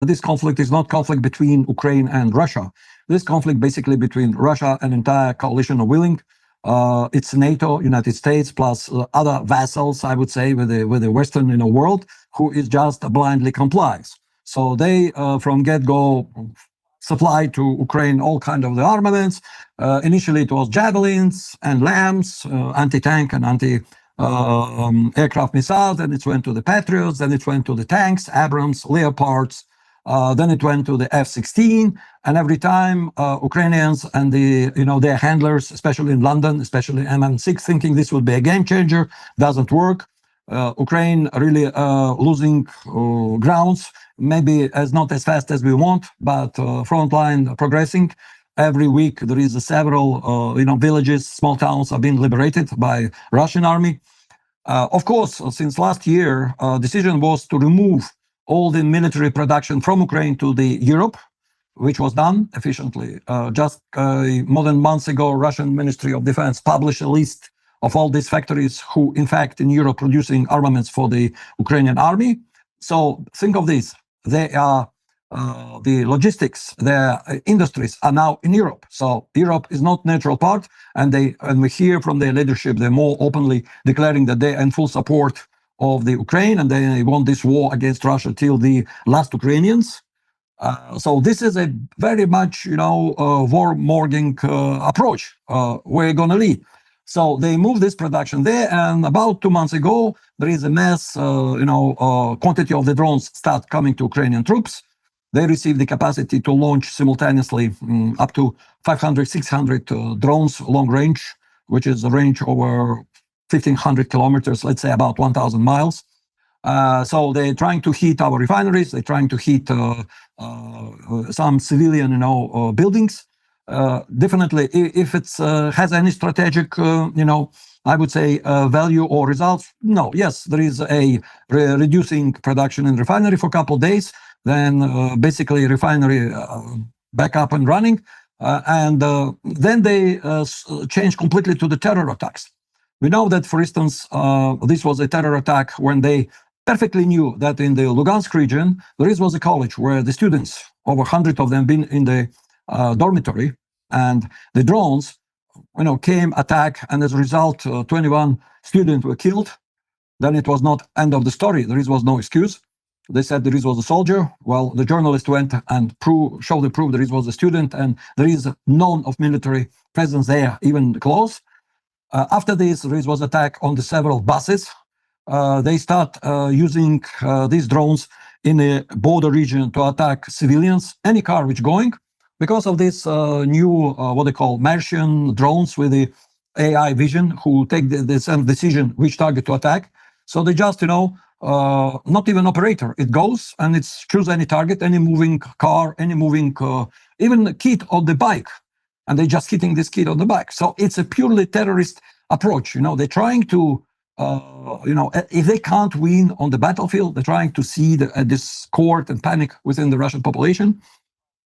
this conflict is not conflict between Ukraine and Russia. This conflict basically between Russia and entire coalition of willing. It's NATO, United States, plus other vassals, I would say, with the Western world, who is just blindly complies. So they, from get-go, supply to Ukraine all kind of the armaments. Initially, it was javelins and lambs, anti-tank and anti-aircraft missiles. Then it went to the Patriots. Then it went to the tanks, Abrams, Leopards. Then it went to the F-16. And every time Ukrainians and their handlers, especially in London, especially MM6, thinking this would be a game changer, doesn't work. Ukraine really losing grounds, maybe not as fast as we want, but frontline progressing. Every week there is several villages, small towns are being liberated by Russian army. Of course, since last year, decision was to remove all the military production from Ukraine to the Europe, which was done efficiently. Just more than months ago, Russian Ministry of Defense published a list of all these factories who, in fact, in Europe producing armaments for the Ukrainian army. So think of this. They are the logistics, their industries are now in Europe. So Europe is not neutral part, and we hear from their leadership, they're more openly declaring that they are in full support of the Ukraine, and they want this war against Russia till the last Ukrainians. So this is a very much, warmongering approach we're going to lead. So they moved this production there, and about 2 months ago, there is a mass, quantity of the drones start coming to Ukrainian troops. They received the capacity to launch simultaneously up to 500, 600 drones long range, which is a range over 1,500 kilometers, let's say about 1,000 miles. So they're trying to hit our refineries. They're trying to hit some civilian, buildings. Definitely, if it has any strategic, I would say value or results, no. Yes, there is a reducing production in refinery for a couple of days. Then basically refinery back up and running, and then they change completely to the terror attacks. We know that, for instance, this was a terror attack when they perfectly knew that in the Lugansk region, there was a college where the students, over 100 of them, been in the dormitory, and the drones, came, attack, and as a result, 21 students were killed. Then it was not end of the story. There was no excuse. They said there was a soldier. Well, the journalist went and showed the proof there was a student, and there is none of military presence there, even close. After this, there was attack on the several buses. They start using these drones in a border region to attack civilians, any car which going, because of this new, what they call Martian drones with the AI vision, who take the decision which target to attack. So they just, not even operator. It goes and it's choose any target, any moving car, any moving, even kid on the bike. And they're just hitting this kid on the back. So it's a purely terrorist approach. They're trying to, if they can't win on the battlefield, they're trying to see discord and panic within the Russian population.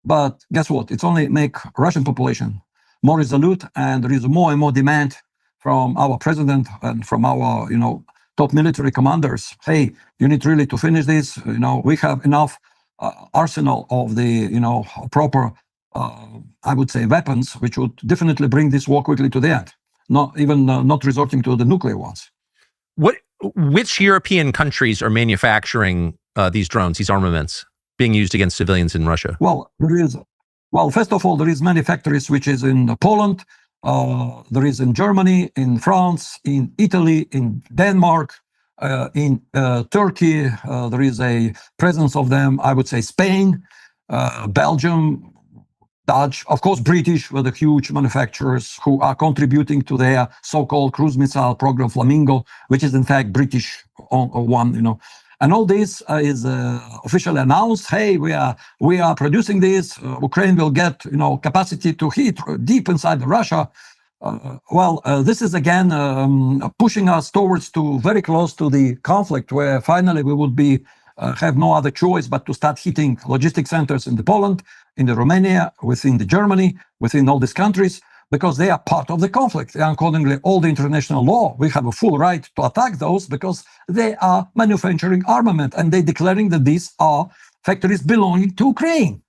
But guess what? It's only make Russian population more resolute, and there is more and more demand from our president and from our, top military commanders. Hey, you need really to finish this. We have enough arsenal of the, proper, I would say, weapons, which would definitely bring this war quickly to the end. Not resorting to the nuclear ones. Which European countries are manufacturing these drones, these armaments, being used against civilians in Russia? Well, first of all, there is many factories which is in Poland. There is in Germany, in France, in Italy, in Denmark, in Turkey. There is a presence of them, I would say, Spain, Belgium, Dutch, of course, British, with the huge manufacturers who are contributing to their so-called cruise missile program, Flamingo, which is in fact British one, And all this is officially announced. Hey, we are producing this. Ukraine will get, capacity to hit deep inside Russia. This is again pushing us towards to very close to the conflict, where finally we would be have no other choice but to start hitting logistic centers in the Poland, in the Romania, within the Germany, within all these countries, because they are part of the conflict. And accordingly, all the international law, we have a full right to attack those because they are manufacturing armament, and they're declaring that these are factories belonging to Ukraine.